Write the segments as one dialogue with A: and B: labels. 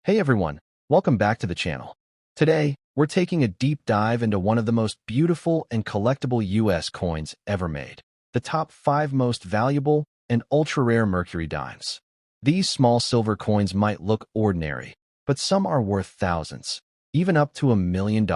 A: Hey everyone, welcome back to the channel. Today, we're taking a deep dive into one of the most beautiful and collectible US coins ever made, the top 5 most valuable and ultra-rare Mercury dimes. These small silver coins might look ordinary, but some are worth thousands, even up to $1 million.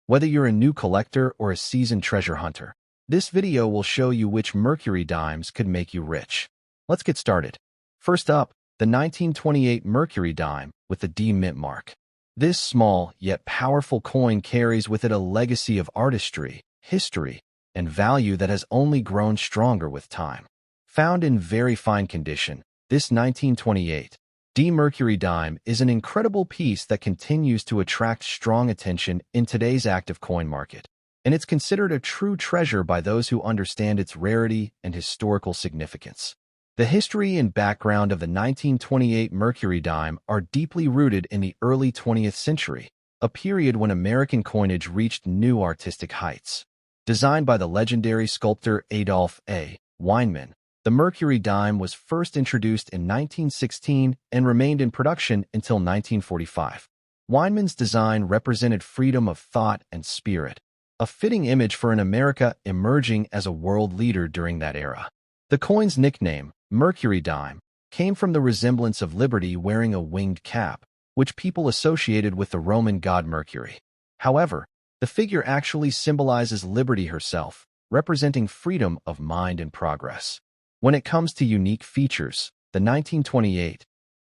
A: Whether you're a new collector or a seasoned treasure hunter, this video will show you which Mercury dimes could make you rich. Let's get started. First up, the 1928 Mercury dime with the D mint mark. This small yet powerful coin carries with it a legacy of artistry, history, and value that has only grown stronger with time. Found in very fine condition, this 1928 D Mercury dime is an incredible piece that continues to attract strong attention in today's active coin market, and it's considered a true treasure by those who understand its rarity and historical significance. The history and background of the 1928 Mercury dime are deeply rooted in the early 20th century, a period when American coinage reached new artistic heights. Designed by the legendary sculptor Adolph A. Weinman, the Mercury dime was first introduced in 1916 and remained in production until 1945. Weinman's design represented freedom of thought and spirit, a fitting image for an America emerging as a world leader during that era. The coin's nickname, Mercury dime, came from the resemblance of Liberty wearing a winged cap, which people associated with the Roman god Mercury. However, the figure actually symbolizes Liberty herself, representing freedom of mind and progress. When it comes to unique features, the 1928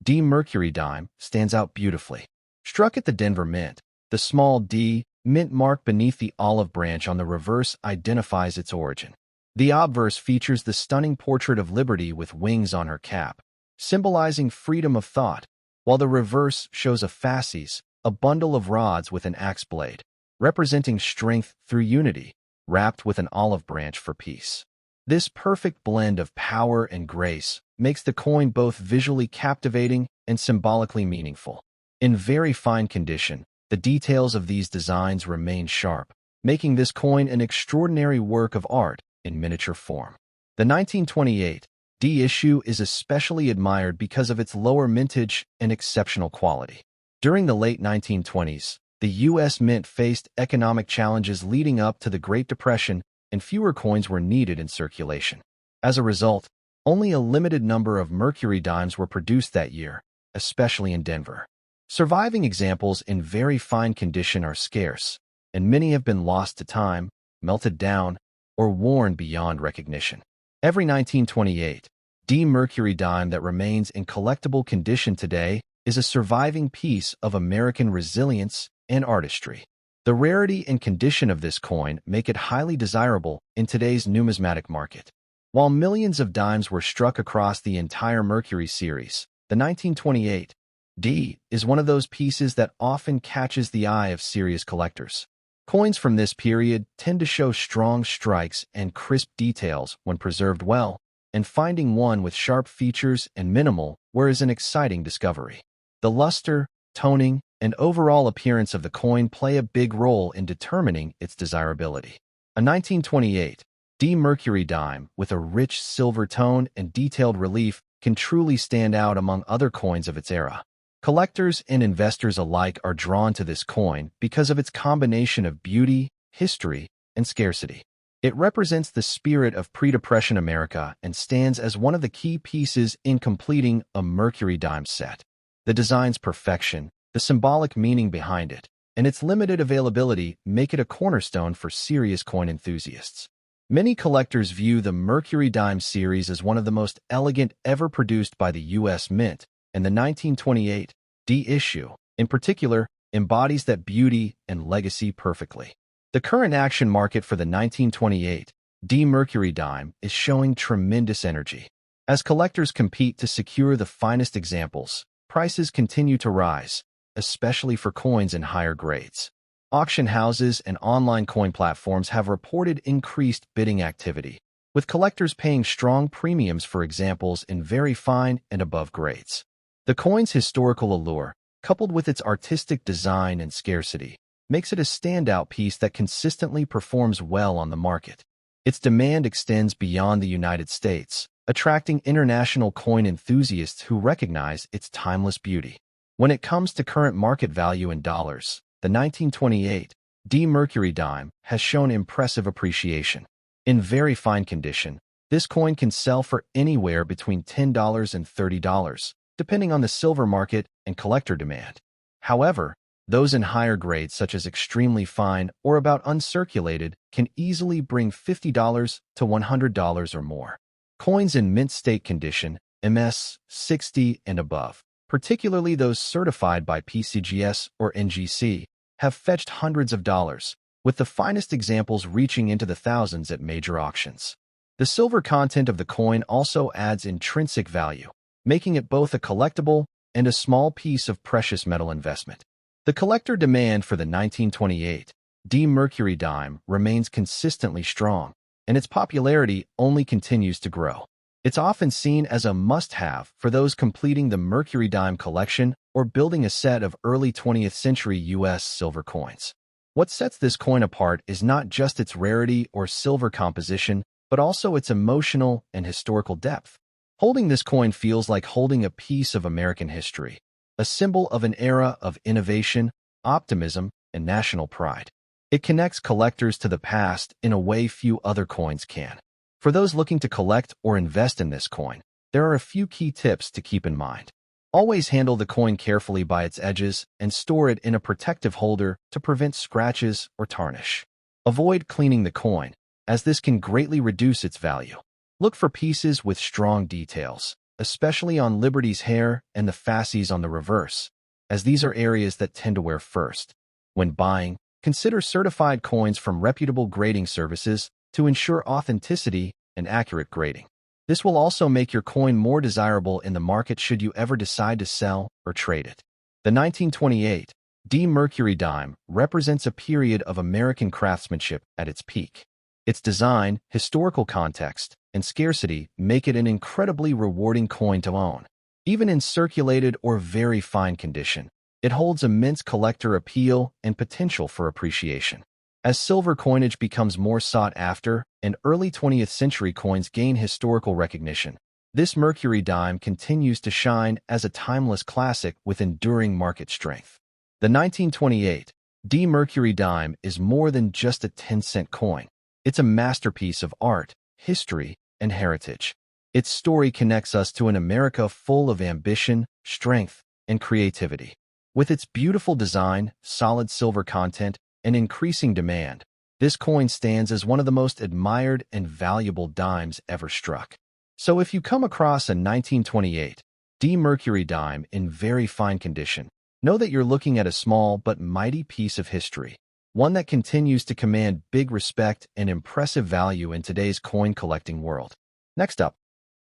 A: D Mercury dime stands out beautifully. Struck at the Denver Mint, the small D mint mark beneath the olive branch on the reverse identifies its origin. The obverse features the stunning portrait of Liberty with wings on her cap, symbolizing freedom of thought, while the reverse shows a fasces, a bundle of rods with an axe blade, representing strength through unity, wrapped with an olive branch for peace. This perfect blend of power and grace makes the coin both visually captivating and symbolically meaningful. In very fine condition, the details of these designs remain sharp, making this coin an extraordinary work of art in miniature form. The 1928 D issue is especially admired because of its lower mintage and exceptional quality. During the late 1920s, the U.S. Mint faced economic challenges leading up to the Great Depression, and fewer coins were needed in circulation. As a result, only a limited number of Mercury dimes were produced that year, especially in Denver. Surviving examples in very fine condition are scarce, and many have been lost to time, melted down, or worn beyond recognition. Every 1928 D Mercury dime that remains in collectible condition today is a surviving piece of American resilience and artistry. The rarity and condition of this coin make it highly desirable in today's numismatic market. While millions of dimes were struck across the entire Mercury series, the 1928 D is one of those pieces that often catches the eye of serious collectors. Coins from this period tend to show strong strikes and crisp details when preserved well, and finding one with sharp features and minimal is an exciting discovery. The luster, toning, and overall appearance of the coin play a big role in determining its desirability. A 1928 D Mercury dime with a rich silver tone and detailed relief can truly stand out among other coins of its era. Collectors and investors alike are drawn to this coin because of its combination of beauty, history, and scarcity. It represents the spirit of pre-Depression America and stands as one of the key pieces in completing a Mercury dime set. The design's perfection, the symbolic meaning behind it, and its limited availability make it a cornerstone for serious coin enthusiasts. Many collectors view the Mercury dime series as one of the most elegant ever produced by the U.S. Mint, and the 1928 D issue, in particular, embodies that beauty and legacy perfectly. The current action market for the 1928 D Mercury dime is showing tremendous energy. As collectors compete to secure the finest examples, prices continue to rise, especially for coins in higher grades. Auction houses and online coin platforms have reported increased bidding activity, with collectors paying strong premiums for examples in very fine and above grades. The coin's historical allure, coupled with its artistic design and scarcity, makes it a standout piece that consistently performs well on the market. Its demand extends beyond the United States, attracting international coin enthusiasts who recognize its timeless beauty. When it comes to current market value in dollars, the 1928 D Mercury dime has shown impressive appreciation. In very fine condition, this coin can sell for anywhere between $10 and $30, depending on the silver market and collector demand. However, those in higher grades such as extremely fine or about uncirculated can easily bring $50 to $100 or more. Coins in mint state condition, MS 60 and above, particularly those certified by PCGS or NGC, have fetched hundreds of dollars, with the finest examples reaching into the thousands at major auctions. The silver content of the coin also adds intrinsic value, making it both a collectible and a small piece of precious metal investment. The collector demand for the 1928 D Mercury dime remains consistently strong, and its popularity only continues to grow. It's often seen as a must-have for those completing the Mercury dime collection or building a set of early 20th century U.S. silver coins. What sets this coin apart is not just its rarity or silver composition, but also its emotional and historical depth. Holding this coin feels like holding a piece of American history, a symbol of an era of innovation, optimism, and national pride. It connects collectors to the past in a way few other coins can. For those looking to collect or invest in this coin, there are a few key tips to keep in mind. Always handle the coin carefully by its edges and store it in a protective holder to prevent scratches or tarnish. Avoid cleaning the coin, as this can greatly reduce its value. Look for pieces with strong details, especially on Liberty's hair and the fasces on the reverse, as these are areas that tend to wear first. When buying, consider certified coins from reputable grading services to ensure authenticity and accurate grading. This will also make your coin more desirable in the market should you ever decide to sell or trade it. The 1928 D Mercury dime represents a period of American craftsmanship at its peak. Its design, historical context, and scarcity make it an incredibly rewarding coin to own. Even in circulated or very fine condition, it holds immense collector appeal and potential for appreciation. As silver coinage becomes more sought after and early 20th century coins gain historical recognition, this Mercury dime continues to shine as a timeless classic with enduring market strength. The 1928 D Mercury dime is more than just a 10-cent coin. It's a masterpiece of art, history, and heritage. Its story connects us to an America full of ambition, strength, and creativity. With its beautiful design, solid silver content, and increasing demand, this coin stands as one of the most admired and valuable dimes ever struck. So if you come across a 1928 D Mercury dime in very fine condition, know that you're looking at a small but mighty piece of history, one that continues to command big respect and impressive value in today's coin collecting world. Next up,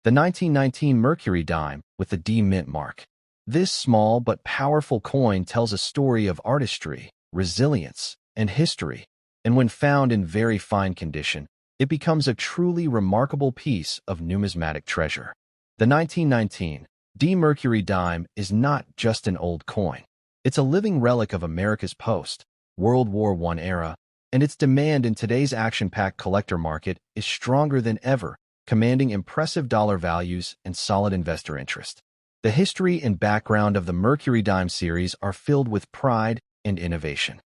A: the 1919 Mercury dime with the D mint mark. This small but powerful coin tells a story of artistry, resilience, and history, and when found in very fine condition, it becomes a truly remarkable piece of numismatic treasure. The 1919 D Mercury dime is not just an old coin. It's a living relic of America's post-World War I era, and its demand in today's action-packed collector market is stronger than ever, commanding impressive dollar values and solid investor interest. The history and background of the Mercury dime series are filled with pride and innovation.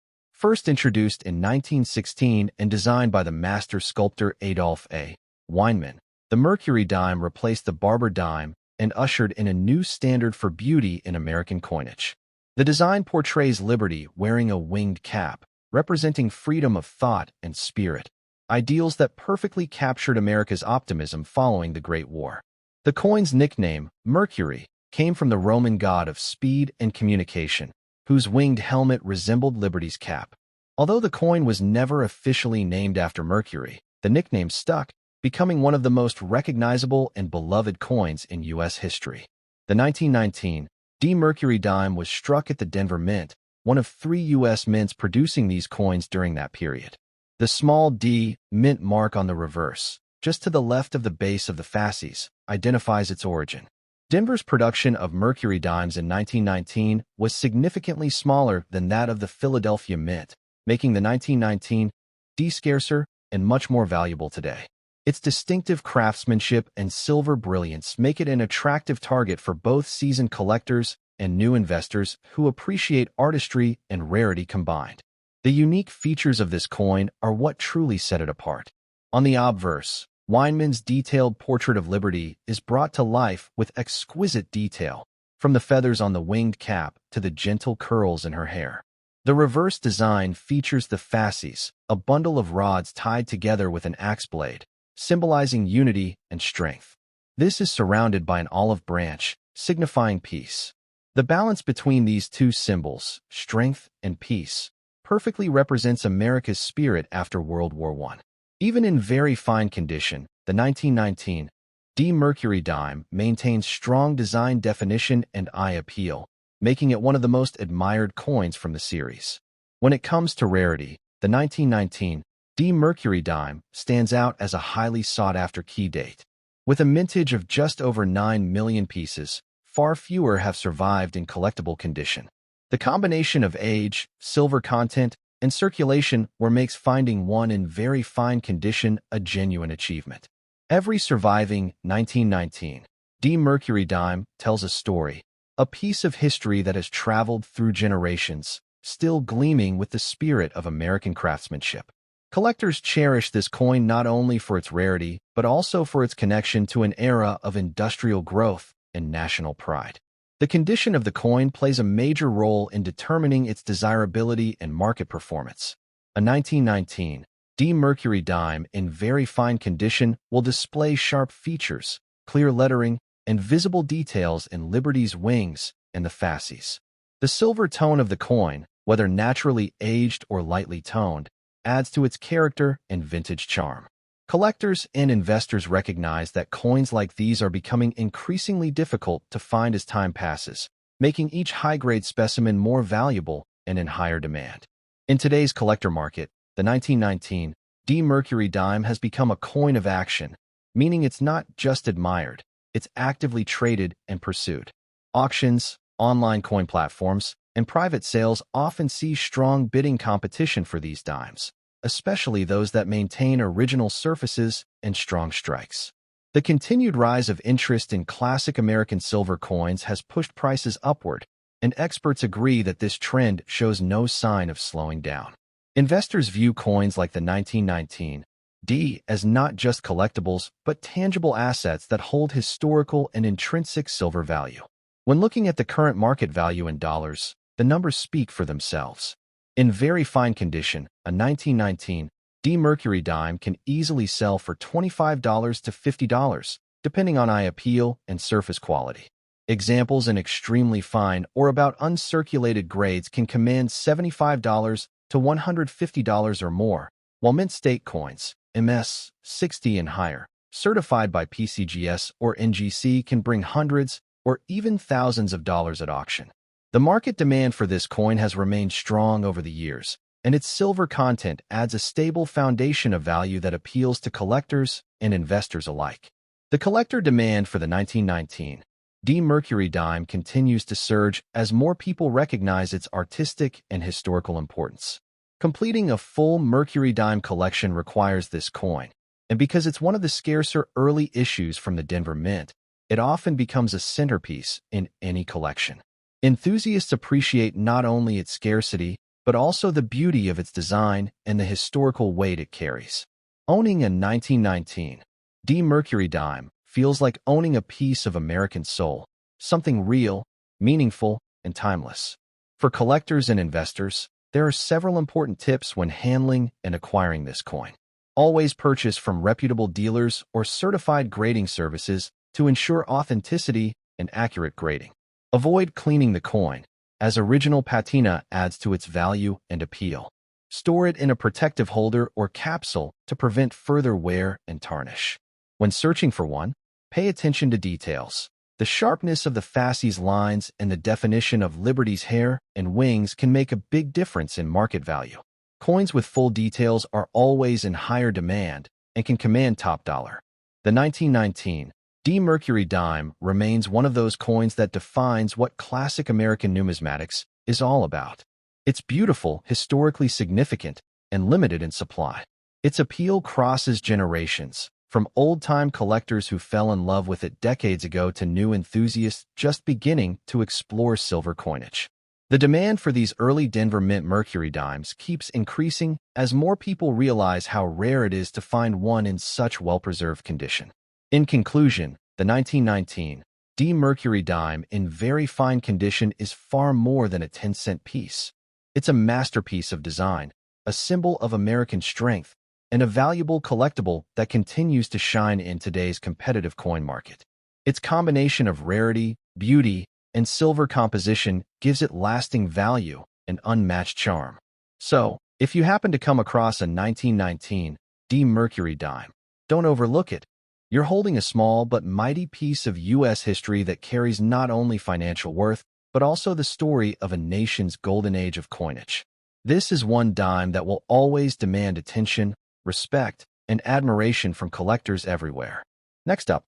A: First introduced in 1916 and designed by the master sculptor Adolph A. Weinman, the Mercury dime replaced the barber dime and ushered in a new standard for beauty in American coinage. The design portrays Liberty wearing a winged cap, representing freedom of thought and spirit, ideals that perfectly captured America's optimism following the Great War. The coin's nickname, Mercury, came from the Roman god of speed and communication, whose winged helmet resembled Liberty's cap. Although the coin was never officially named after Mercury, the nickname stuck, becoming one of the most recognizable and beloved coins in U.S. history. The 1919 D Mercury dime was struck at the Denver Mint, one of 3 U.S. mints producing these coins during that period. The small D mint mark on the reverse, just to the left of the base of the fasces, identifies its origin. Denver's production of Mercury dimes in 1919 was significantly smaller than that of the Philadelphia Mint, making the 1919 D scarcer and much more valuable today. Its distinctive craftsmanship and silver brilliance make it an attractive target for both seasoned collectors and new investors who appreciate artistry and rarity combined. The unique features of this coin are what truly set it apart. On the obverse, Weinman's detailed portrait of Liberty is brought to life with exquisite detail, from the feathers on the winged cap to the gentle curls in her hair. The reverse design features the fasces, a bundle of rods tied together with an axe blade, symbolizing unity and strength. This is surrounded by an olive branch, signifying peace. The balance between these two symbols, strength and peace, perfectly represents America's spirit after World War I. Even in very fine condition, the 1919 D Mercury dime maintains strong design definition and eye appeal, making it one of the most admired coins from the series. When it comes to rarity, the 1919 D Mercury dime stands out as a highly sought-after key date. With a mintage of just over 9 million pieces, far fewer have survived in collectible condition. The combination of age, silver content, and circulation makes finding one in very fine condition a genuine achievement. Every surviving 1919 D Mercury dime tells a story, a piece of history that has traveled through generations, still gleaming with the spirit of American craftsmanship. Collectors cherish this coin not only for its rarity, but also for its connection to an era of industrial growth and national pride. The condition of the coin plays a major role in determining its desirability and market performance. A 1919 D Mercury dime in very fine condition will display sharp features, clear lettering, and visible details in Liberty's wings and the fasces. The silver tone of the coin, whether naturally aged or lightly toned, adds to its character and vintage charm. Collectors and investors recognize that coins like these are becoming increasingly difficult to find as time passes, making each high-grade specimen more valuable and in higher demand. In today's collector market, the 1919 D Mercury dime has become a coin of action, meaning it's not just admired, it's actively traded and pursued. Auctions, online coin platforms, and private sales often see strong bidding competition for these dimes, especially those that maintain original surfaces and strong strikes. The continued rise of interest in classic American silver coins has pushed prices upward, and experts agree that this trend shows no sign of slowing down. Investors view coins like the 1919 D as not just collectibles, but tangible assets that hold historical and intrinsic silver value. When looking at the current market value in dollars, the numbers speak for themselves. In very fine condition, a 1919 D Mercury dime can easily sell for $25 to $50, depending on eye appeal and surface quality. Examples in extremely fine or about uncirculated grades can command $75 to $150 or more, while mint state coins, MS 60 and higher, certified by PCGS or NGC, can bring hundreds or even thousands of dollars at auction. The market demand for this coin has remained strong over the years, and its silver content adds a stable foundation of value that appeals to collectors and investors alike. The collector demand for the 1919 D Mercury dime continues to surge as more people recognize its artistic and historical importance. Completing a full Mercury dime collection requires this coin, and because it's one of the scarcer early issues from the Denver Mint, it often becomes a centerpiece in any collection. Enthusiasts appreciate not only its scarcity, but also the beauty of its design and the historical weight it carries. Owning a 1919 D Mercury dime feels like owning a piece of American soul, something real, meaningful, and timeless. For collectors and investors, there are several important tips when handling and acquiring this coin. Always purchase from reputable dealers or certified grading services to ensure authenticity and accurate grading. Avoid cleaning the coin, as original patina adds to its value and appeal. Store it in a protective holder or capsule to prevent further wear and tarnish. When searching for one, pay attention to details. The sharpness of the fasces lines and the definition of Liberty's hair and wings can make a big difference in market value. Coins with full details are always in higher demand and can command top dollar. The 1919 D Mercury dime remains one of those coins that defines what classic American numismatics is all about. It's beautiful, historically significant, and limited in supply. Its appeal crosses generations, from old-time collectors who fell in love with it decades ago to new enthusiasts just beginning to explore silver coinage. The demand for these early Denver Mint Mercury dimes keeps increasing as more people realize how rare it is to find one in such well-preserved condition. In conclusion, the 1919 D Mercury dime in very fine condition is far more than a 10-cent piece. It's a masterpiece of design, a symbol of American strength, and a valuable collectible that continues to shine in today's competitive coin market. Its combination of rarity, beauty, and silver composition gives it lasting value and unmatched charm. So, if you happen to come across a 1919 D Mercury dime, don't overlook it. You're holding a small but mighty piece of U.S. history that carries not only financial worth, but also the story of a nation's golden age of coinage. This is one dime that will always demand attention, respect, and admiration from collectors everywhere. Next up,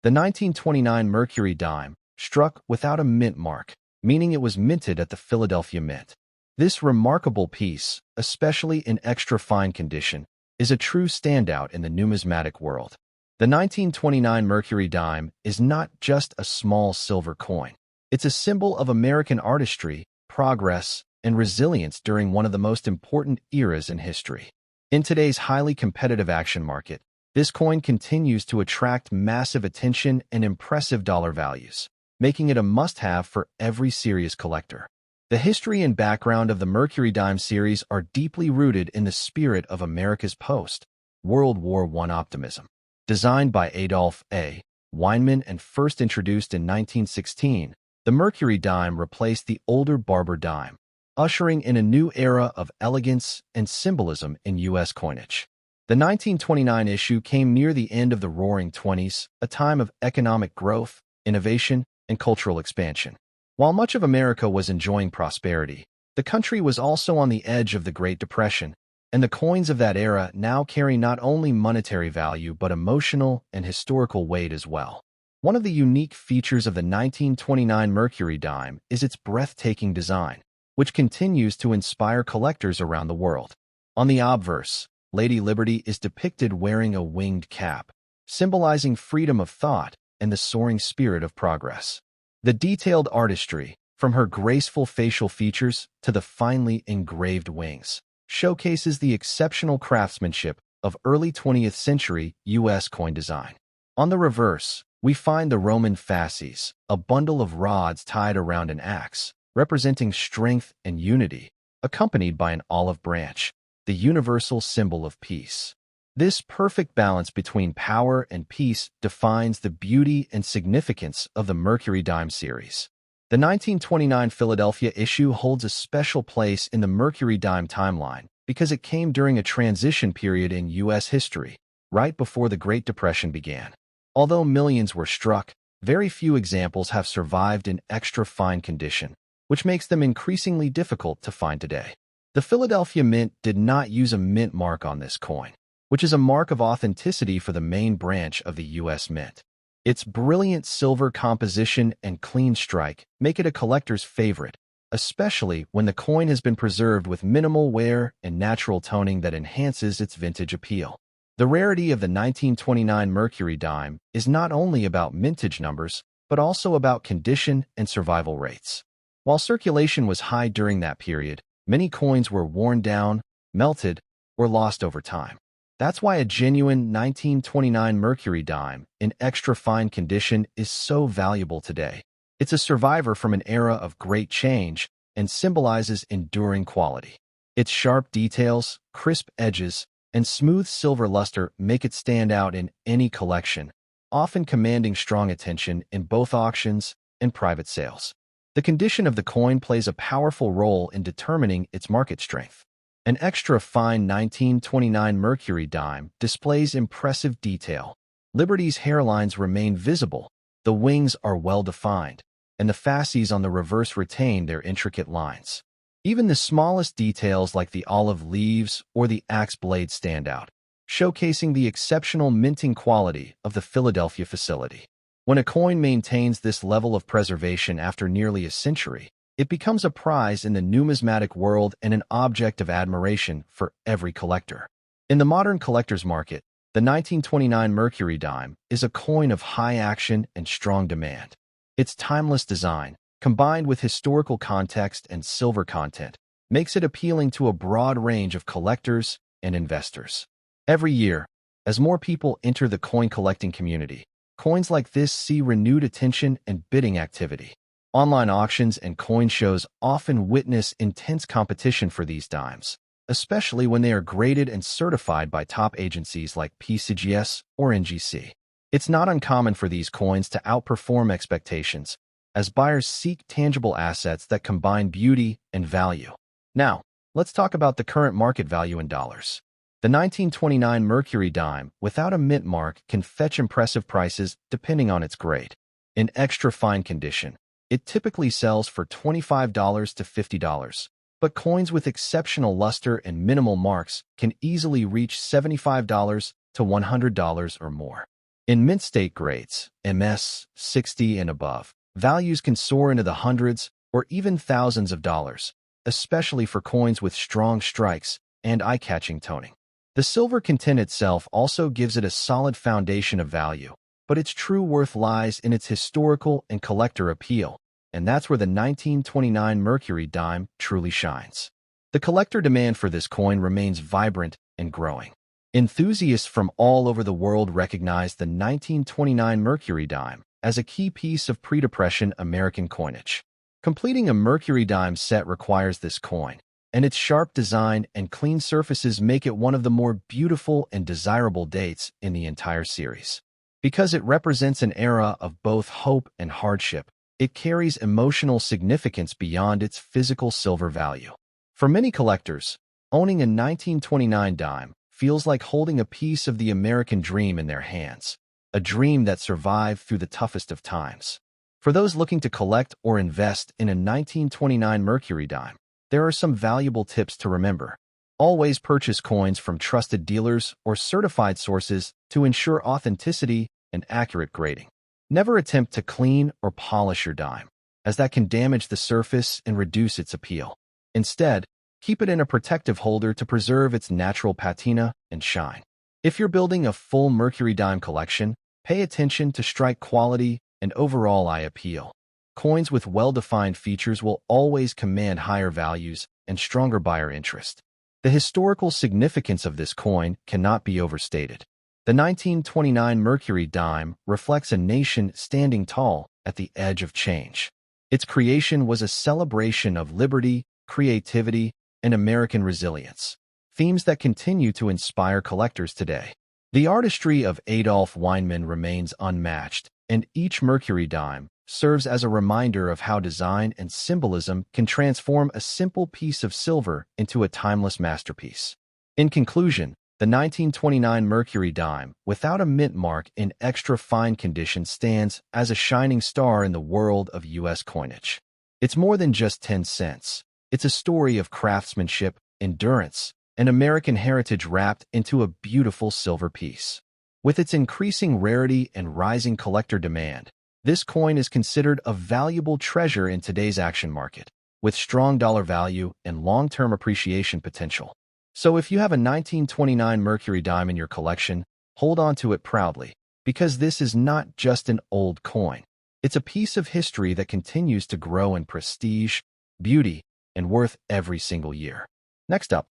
A: the 1929 Mercury dime, struck without a mint mark, meaning it was minted at the Philadelphia Mint. This remarkable piece, especially in extra fine condition, is a true standout in the numismatic world. The 1929 Mercury dime is not just a small silver coin. It's a symbol of American artistry, progress, and resilience during one of the most important eras in history. In today's highly competitive action market, this coin continues to attract massive attention and impressive dollar values, making it a must-have for every serious collector. The history and background of the Mercury dime series are deeply rooted in the spirit of America's post-World War I optimism. Designed by Adolph A. Weinman and first introduced in 1916, the Mercury dime replaced the older barber dime, ushering in a new era of elegance and symbolism in U.S. coinage. The 1929 issue came near the end of the Roaring Twenties, a time of economic growth, innovation, and cultural expansion. While much of America was enjoying prosperity, the country was also on the edge of the Great Depression, and the coins of that era now carry not only monetary value but emotional and historical weight as well. One of the unique features of the 1929 Mercury dime is its breathtaking design, which continues to inspire collectors around the world. On the obverse, Lady Liberty is depicted wearing a winged cap, symbolizing freedom of thought and the soaring spirit of progress. The detailed artistry, from her graceful facial features to the finely engraved wings, showcases the exceptional craftsmanship of early 20th century U.S. coin design. On the reverse, we find the Roman fasces, a bundle of rods tied around an axe, representing strength and unity, accompanied by an olive branch, the universal symbol of peace. This perfect balance between power and peace defines the beauty and significance of the Mercury dime series. The 1929 Philadelphia issue holds a special place in the Mercury dime timeline because it came during a transition period in U.S. history, right before the Great Depression began. Although millions were struck, very few examples have survived in extra fine condition, which makes them increasingly difficult to find today. The Philadelphia Mint did not use a mint mark on this coin, which is a mark of authenticity for the main branch of the U.S. Mint. Its brilliant silver composition and clean strike make it a collector's favorite, especially when the coin has been preserved with minimal wear and natural toning that enhances its vintage appeal. The rarity of the 1929 Mercury dime is not only about mintage numbers, but also about condition and survival rates. While circulation was high during that period, many coins were worn down, melted, or lost over time. That's why a genuine 1929 Mercury dime in extra fine condition is so valuable today. It's a survivor from an era of great change and symbolizes enduring quality. Its sharp details, crisp edges, and smooth silver luster make it stand out in any collection, often commanding strong attention in both auctions and private sales. The condition of the coin plays a powerful role in determining its market strength. An extra fine 1929 Mercury dime displays impressive detail. Liberty's hairlines remain visible, the wings are well defined, and the fasces on the reverse retain their intricate lines. Even the smallest details like the olive leaves or the axe blade stand out, showcasing the exceptional minting quality of the Philadelphia facility. When a coin maintains this level of preservation after nearly a century, it becomes a prize in the numismatic world and an object of admiration for every collector. In the modern collector's market, The 1929 Mercury dime is a coin of high action and strong demand. Its timeless design, combined with historical context and silver content, makes it appealing to a broad range of collectors and investors. Every year, as more people enter the coin collecting community, coins like this see renewed attention and bidding activity. Online auctions and coin shows often witness intense competition for these dimes, especially when they are graded and certified by top agencies like PCGS or NGC. It's not uncommon for these coins to outperform expectations, as buyers seek tangible assets that combine beauty and value. Now, let's talk about the current market value in dollars. The 1929 Mercury dime, without a mint mark, can fetch impressive prices depending on its grade. In extra fine condition, it typically sells for $25 to $50. But coins with exceptional luster and minimal marks can easily reach $75 to $100 or more. In mint state grades, MS, 60 and above, values can soar into the hundreds or even thousands of dollars, especially for coins with strong strikes and eye-catching toning. The silver content itself also gives it a solid foundation of value, but its true worth lies in its historical and collector appeal, and that's where the 1929 Mercury dime truly shines. The collector demand for this coin remains vibrant and growing. Enthusiasts from all over the world recognize the 1929 Mercury dime as a key piece of pre-Depression American coinage. Completing a Mercury dime set requires this coin, and its sharp design and clean surfaces make it one of the more beautiful and desirable dates in the entire series. Because it represents an era of both hope and hardship, it carries emotional significance beyond its physical silver value. For many collectors, owning a 1929 dime feels like holding a piece of the American dream in their hands, a dream that survived through the toughest of times. For those looking to collect or invest in a 1929 Mercury dime, there are some valuable tips to remember. Always purchase coins from trusted dealers or certified sources to ensure authenticity and accurate grading. Never attempt to clean or polish your dime, as that can damage the surface and reduce its appeal. Instead, keep it in a protective holder to preserve its natural patina and shine. If you're building a full Mercury dime collection, pay attention to strike quality and overall eye appeal. Coins with well-defined features will always command higher values and stronger buyer interest. The historical significance of this coin cannot be overstated. The 1929 Mercury dime reflects a nation standing tall at the edge of change. Its creation was a celebration of liberty, creativity, and American resilience, themes that continue to inspire collectors today. The artistry of Adolph Weinman remains unmatched, and each Mercury dime serves as a reminder of how design and symbolism can transform a simple piece of silver into a timeless masterpiece. In conclusion, the 1929 Mercury dime, without a mint mark in extra fine condition, stands as a shining star in the world of U.S. coinage. It's more than just 10 cents. It's a story of craftsmanship, endurance, and American heritage wrapped into a beautiful silver piece. With its increasing rarity and rising collector demand, this coin is considered a valuable treasure in today's action market, with strong dollar value and long-term appreciation potential. So if you have a 1929 Mercury dime in your collection, hold on to it proudly, because this is not just an old coin. It's a piece of history that continues to grow in prestige, beauty, and worth every single year. Next up,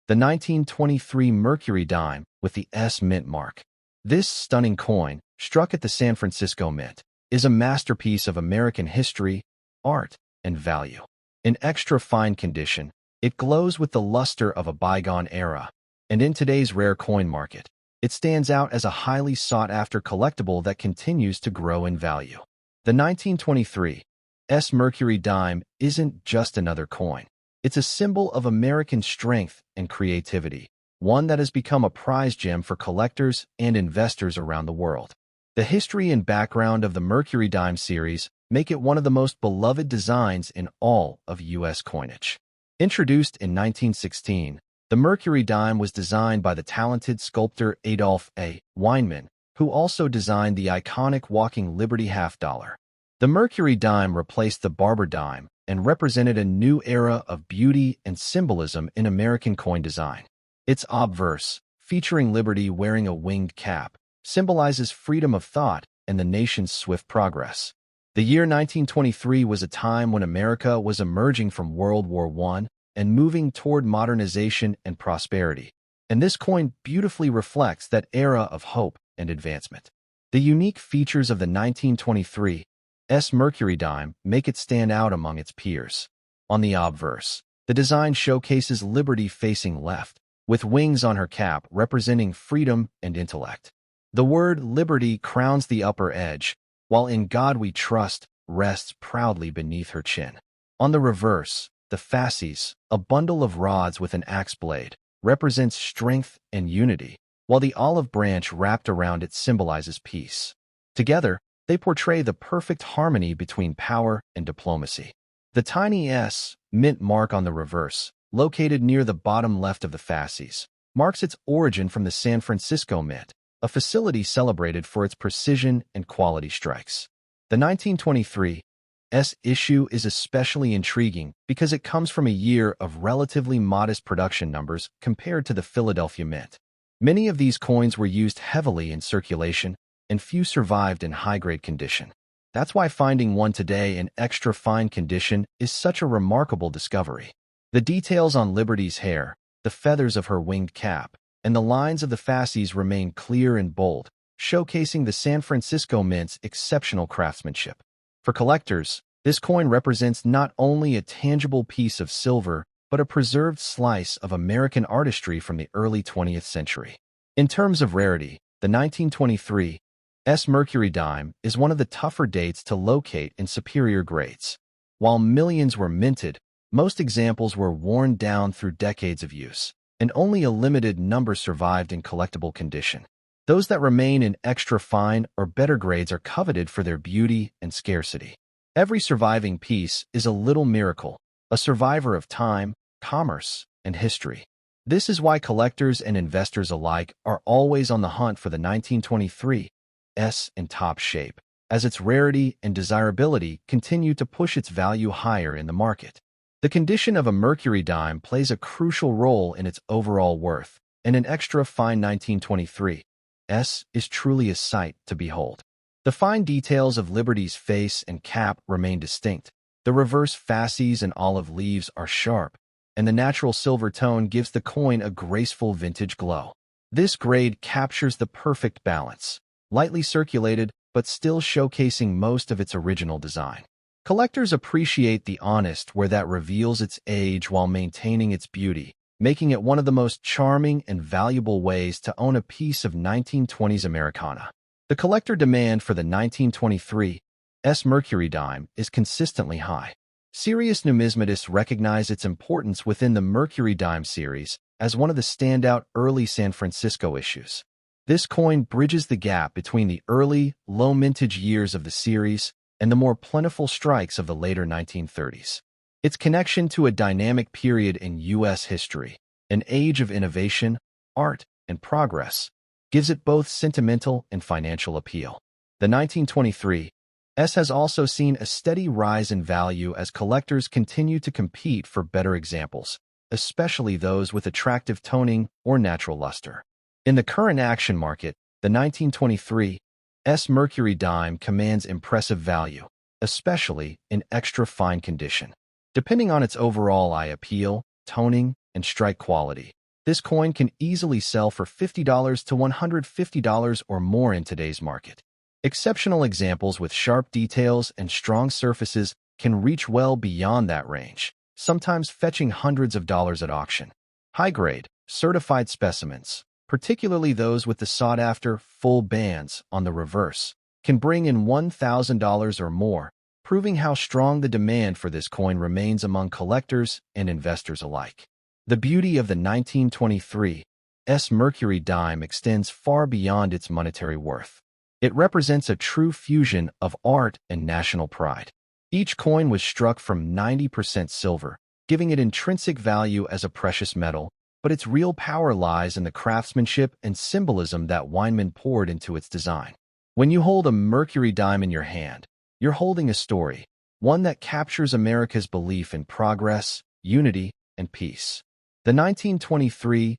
A: the 1923 Mercury dime with the S Mint mark. This stunning coin, struck at the San Francisco Mint, is a masterpiece of American history, art, and value. In extra fine condition, it glows with the luster of a bygone era, and in today's rare coin market, it stands out as a highly sought-after collectible that continues to grow in value. The 1923 S Mercury dime isn't just another coin. It's a symbol of American strength and creativity, one that has become a prize gem for collectors and investors around the world. The history and background of the Mercury dime series make it one of the most beloved designs in all of U.S. coinage. Introduced in 1916, the Mercury dime was designed by the talented sculptor Adolph A. Weinman, who also designed the iconic walking Liberty half-dollar. The Mercury dime replaced the barber dime and represented a new era of beauty and symbolism in American coin design. Its obverse, featuring Liberty wearing a winged cap, symbolizes freedom of thought and the nation's swift progress. The year 1923 was a time when America was emerging from World War I and moving toward modernization and prosperity, and this coin beautifully reflects that era of hope and advancement. The unique features of the 1923 Mercury dime make it stand out among its peers. On the obverse, the design showcases Liberty facing left, with wings on her cap representing freedom and intellect. The word Liberty crowns the upper edge, while In God We Trust rests proudly beneath her chin. On the reverse, the fasces, a bundle of rods with an axe blade, represents strength and unity, while the olive branch wrapped around it symbolizes peace. Together, they portray the perfect harmony between power and diplomacy. The tiny S mint mark on the reverse, located near the bottom left of the fasces, marks its origin from the San Francisco Mint, a facility celebrated for its precision and quality strikes. The 1923 issue is especially intriguing because it comes from a year of relatively modest production numbers compared to the Philadelphia Mint. Many of these coins were used heavily in circulation, and few survived in high-grade condition. That's why finding one today in extra fine condition is such a remarkable discovery. The details on Liberty's hair, the feathers of her winged cap, and the lines of the fasces remain clear and bold, showcasing the San Francisco Mint's exceptional craftsmanship. For collectors, this coin represents not only a tangible piece of silver, but a preserved slice of American artistry from the early 20th century. In terms of rarity, the 1923 Mercury dime is one of the tougher dates to locate in superior grades. While millions were minted, most examples were worn down through decades of use, and only a limited number survived in collectible condition. Those that remain in extra fine or better grades are coveted for their beauty and scarcity. Every surviving piece is a little miracle, a survivor of time, commerce, and history. This is why collectors and investors alike are always on the hunt for the 1923 in top shape, as its rarity and desirability continue to push its value higher in the market. The condition of a Mercury dime plays a crucial role in its overall worth, and an extra fine 1923 is truly a sight to behold. The fine details of Liberty's face and cap remain distinct. The reverse fasces and olive leaves are sharp, and the natural silver tone gives the coin a graceful vintage glow. This grade captures the perfect balance, lightly circulated but still showcasing most of its original design. Collectors appreciate the honest where that reveals its age while maintaining its beauty, making it one of the most charming and valuable ways to own a piece of 1920s Americana. The collector demand for the 1923 Mercury dime is consistently high. Serious numismatists recognize its importance within the Mercury dime series as one of the standout early San Francisco issues. This coin bridges the gap between the early, low-mintage years of the series and the more plentiful strikes of the later 1930s. Its connection to a dynamic period in U.S. history, an age of innovation, art, and progress, gives it both sentimental and financial appeal. The 1923 has also seen a steady rise in value as collectors continue to compete for better examples, especially those with attractive toning or natural luster. In the current action market, the 1923 Mercury dime commands impressive value, especially in extra fine condition. Depending on its overall eye appeal, toning, and strike quality, this coin can easily sell for $50 to $150 or more in today's market. Exceptional examples with sharp details and strong surfaces can reach well beyond that range, sometimes fetching hundreds of dollars at auction. High-grade, certified specimens, particularly those with the sought-after full bands on the reverse, can bring in $1,000 or more, proving how strong the demand for this coin remains among collectors and investors alike. The beauty of the 1923 Mercury dime extends far beyond its monetary worth. It represents a true fusion of art and national pride. Each coin was struck from 90% silver, giving it intrinsic value as a precious metal, but its real power lies in the craftsmanship and symbolism that Weinman poured into its design. When you hold a Mercury dime in your hand, you're holding a story, one that captures America's belief in progress, unity, and peace. The 1923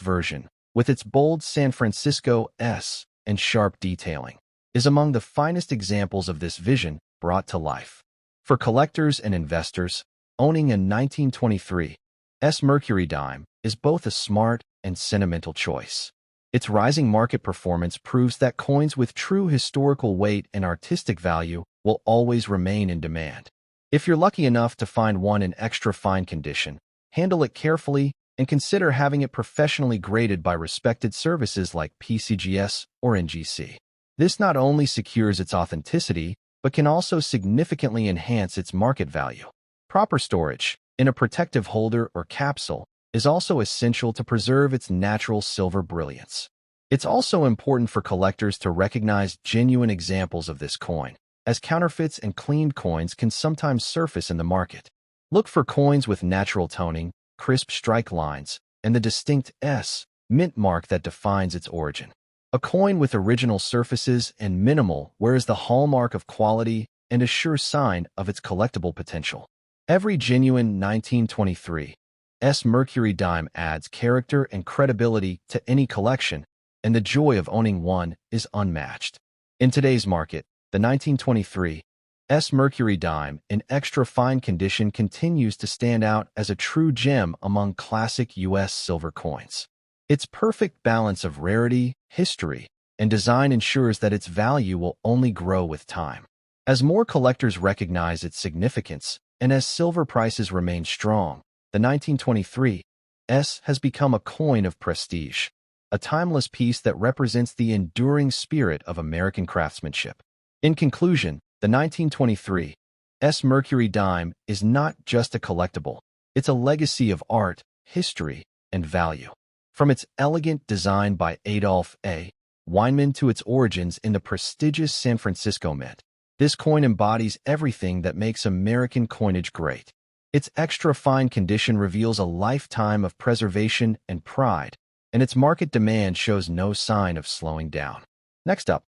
A: version, with its bold San Francisco S and sharp detailing, is among the finest examples of this vision brought to life. For collectors and investors, owning a 1923 S Mercury dime is both a smart and sentimental choice. Its rising market performance proves that coins with true historical weight and artistic value will always remain in demand. If you're lucky enough to find one in extra fine condition, handle it carefully and consider having it professionally graded by respected services like PCGS or NGC. This not only secures its authenticity, but can also significantly enhance its market value. Proper storage, in a protective holder or capsule, is also essential to preserve its natural silver brilliance. It's also important for collectors to recognize genuine examples of this coin, as counterfeits and cleaned coins can sometimes surface in the market. Look for coins with natural toning, crisp strike lines, and the distinct S mint mark that defines its origin. A coin with original surfaces and minimal wear is the hallmark of quality and a sure sign of its collectible potential. Every genuine 1923 S Mercury dime adds character and credibility to any collection, and the joy of owning one is unmatched. In today's market, the 1923 S Mercury dime in extra fine condition continues to stand out as a true gem among classic U.S. silver coins. Its perfect balance of rarity, history, and design ensures that its value will only grow with time. As more collectors recognize its significance, and as silver prices remain strong, the 1923 S has become a coin of prestige, a timeless piece that represents the enduring spirit of American craftsmanship. In conclusion, the 1923 S Mercury dime is not just a collectible, it's a legacy of art, history, and value. From its elegant design by Adolph A. Weinman to its origins in the prestigious San Francisco Mint, this coin embodies everything that makes American coinage great. Its extra fine condition reveals a lifetime of preservation and pride, and its market demand shows no sign of slowing down. Next up,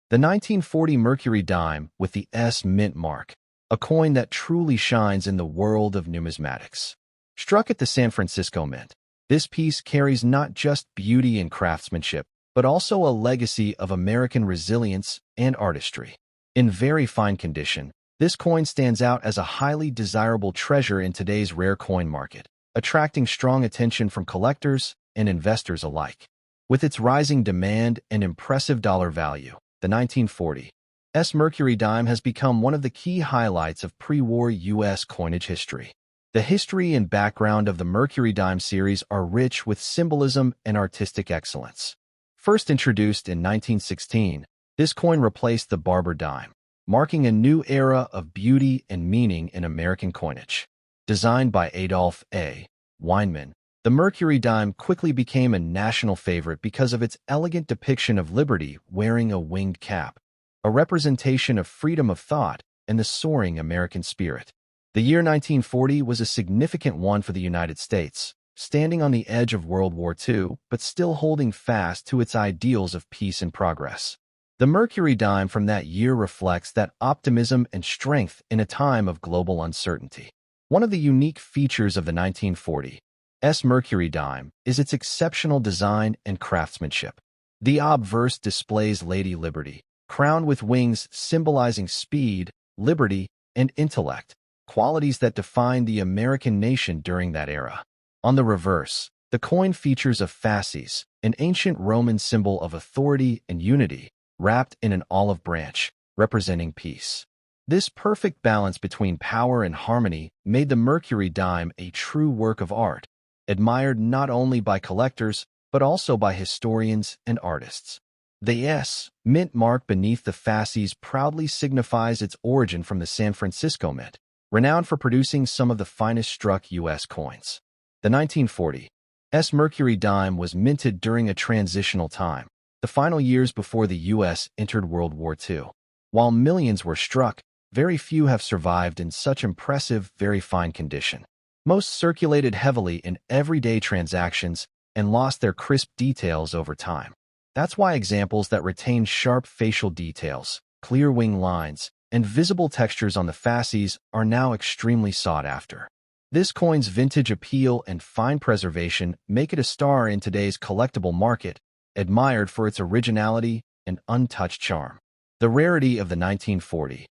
A: the 1940 Mercury dime with the S mint mark, a coin that truly shines in the world of numismatics. Struck at the San Francisco Mint, this piece carries not just beauty and craftsmanship, but also a legacy of American resilience and artistry. In very fine condition, this coin stands out as a highly desirable treasure in today's rare coin market, attracting strong attention from collectors and investors alike. With its rising demand and impressive dollar value, the 1940 S Mercury dime has become one of the key highlights of pre-war U.S. coinage history. The history and background of the Mercury dime series are rich with symbolism and artistic excellence. First introduced in 1916, this coin replaced the barber dime, marking a new era of beauty and meaning in American coinage. Designed by Adolph A. Weinman, the Mercury dime quickly became a national favorite because of its elegant depiction of liberty wearing a winged cap, a representation of freedom of thought and the soaring American spirit. The year 1940 was a significant one for the United States, standing on the edge of World War II, but still holding fast to its ideals of peace and progress. The Mercury dime from that year reflects that optimism and strength in a time of global uncertainty. One of the unique features of the 1940 S Mercury dime is its exceptional design and craftsmanship. The obverse displays Lady Liberty, crowned with wings symbolizing speed, liberty, and intellect, qualities that defined the American nation during that era. On the reverse, the coin features a fasces, an ancient Roman symbol of authority and unity, wrapped in an olive branch, representing peace. This perfect balance between power and harmony made the Mercury dime a true work of art, admired not only by collectors, but also by historians and artists. The S mint mark beneath the fasces proudly signifies its origin from the San Francisco Mint, renowned for producing some of the finest struck U.S. coins. The 1940 S Mercury dime was minted during a transitional time, the final years before the U.S. entered World War II. While millions were struck, very few have survived in such impressive, very fine condition. Most circulated heavily in everyday transactions and lost their crisp details over time. That's why examples that retain sharp facial details, clear wing lines, and visible textures on the fasces are now extremely sought after. This coin's vintage appeal and fine preservation make it a star in today's collectible market, admired for its originality and untouched charm. The rarity of the 1940s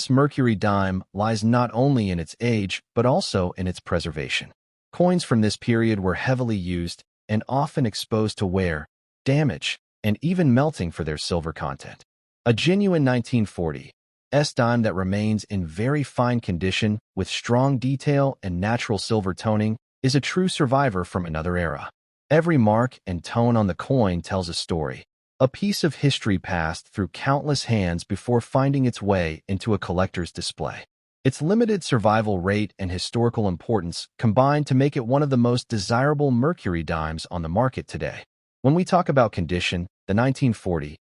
A: Mercury dime lies not only in its age but also in its preservation. Coins from this period were heavily used and often exposed to wear, damage, and even melting for their silver content. A genuine 1940s dime that remains in very fine condition with strong detail and natural silver toning is a true survivor from another era. Every mark and tone on the coin tells a story, a piece of history passed through countless hands before finding its way into a collector's display. Its limited survival rate and historical importance combine to make it one of the most desirable Mercury dimes on the market today. When we talk about condition, the 1940s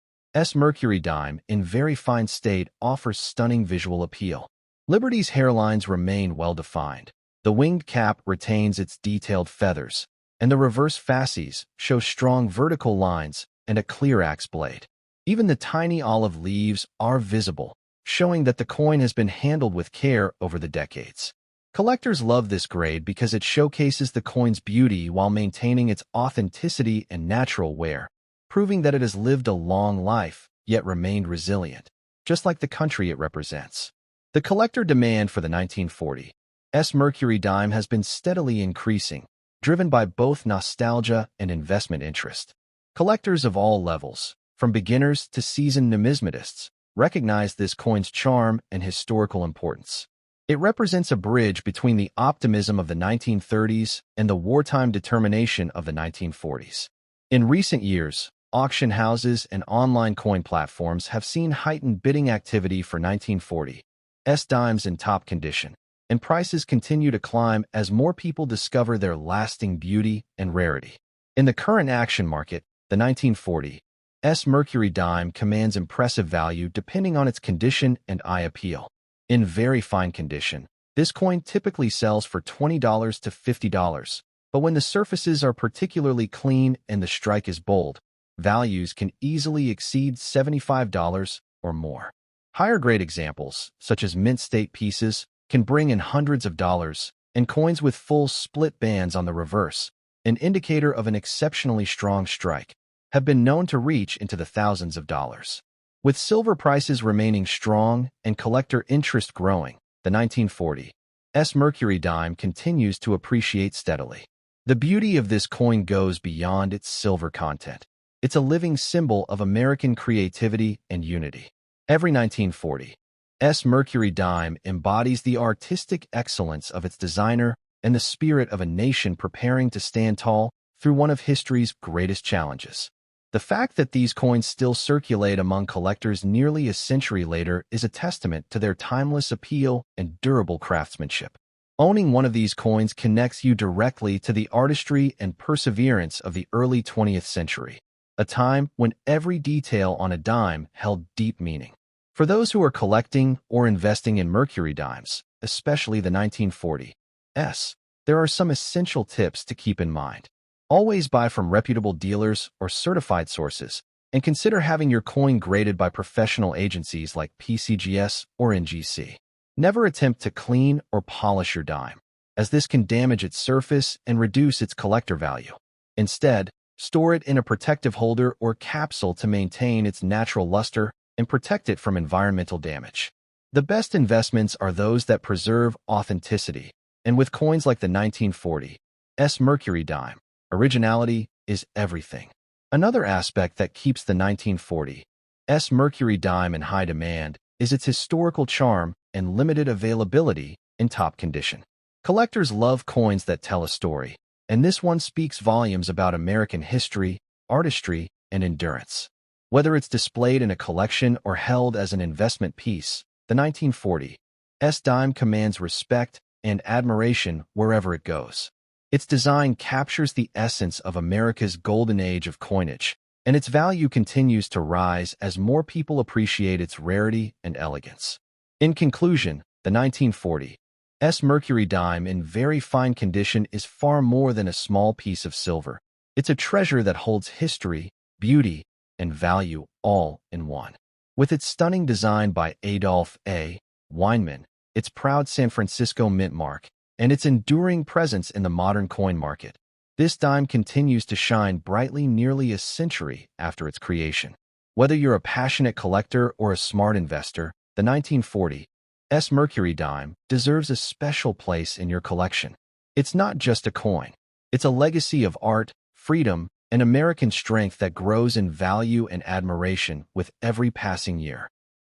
A: Mercury dime in very fine state offers stunning visual appeal. Liberty's hairlines remain well-defined. The winged cap retains its detailed feathers, and the reverse fasces show strong vertical lines and a clear axe blade. Even the tiny olive leaves are visible, showing that the coin has been handled with care over the decades. Collectors love this grade because it showcases the coin's beauty while maintaining its authenticity and natural wear, proving that it has lived a long life, yet remained resilient, just like the country it represents. The collector demand for the 1940s Mercury dime has been steadily increasing, driven by both nostalgia and investment interest. Collectors of all levels, from beginners to seasoned numismatists, recognize this coin's charm and historical importance. It represents a bridge between the optimism of the 1930s and the wartime determination of the 1940s. In recent years, auction houses and online coin platforms have seen heightened bidding activity for 1940s dimes in top condition, and prices continue to climb as more people discover their lasting beauty and rarity. In the current action market, the 1940s Mercury dime commands impressive value depending on its condition and eye appeal. In very fine condition, this coin typically sells for $20 to $50, but when the surfaces are particularly clean and the strike is bold, values can easily exceed $75 or more. Higher-grade examples, such as mint-state pieces, can bring in hundreds of dollars, and coins with full split bands on the reverse, an indicator of an exceptionally strong strike, have been known to reach into the thousands of dollars. With silver prices remaining strong and collector interest growing, the 1940s Mercury dime continues to appreciate steadily. The beauty of this coin goes beyond its silver content. It's a living symbol of American creativity and unity. Every 1940s Mercury dime embodies the artistic excellence of its designer and the spirit of a nation preparing to stand tall through one of history's greatest challenges. The fact that these coins still circulate among collectors nearly a century later is a testament to their timeless appeal and durable craftsmanship. Owning one of these coins connects you directly to the artistry and perseverance of the early 20th century, a time when every detail on a dime held deep meaning. For those who are collecting or investing in Mercury dimes, especially the 1940s, there are some essential tips to keep in mind. Always buy from reputable dealers or certified sources, and consider having your coin graded by professional agencies like PCGS or NGC. Never attempt to clean or polish your dime, as this can damage its surface and reduce its collector value. Instead, store it in a protective holder or capsule to maintain its natural luster and protect it from environmental damage. The best investments are those that preserve authenticity, and with coins like the 1940s Mercury dime, originality is everything. Another aspect that keeps the 1940s Mercury dime in high demand is its historical charm and limited availability in top condition. Collectors love coins that tell a story, and this one speaks volumes about American history, artistry, and endurance. Whether it's displayed in a collection or held as an investment piece, the 1940s dime commands respect and admiration wherever it goes. Its design captures the essence of America's golden age of coinage, and its value continues to rise as more people appreciate its rarity and elegance. In conclusion, the 1940s Mercury dime in very fine condition is far more than a small piece of silver. It's a treasure that holds history, beauty, and value all in one. With its stunning design by Adolph A. Weinman, its proud San Francisco mint mark, and its enduring presence in the modern coin market. This dime continues to shine brightly nearly a century after its creation. Whether you're a passionate collector or a smart investor, the 1940s Mercury dime deserves a special place in your collection. It's not just a coin. It's a legacy of art, freedom, and American strength that grows in value and admiration with every passing year.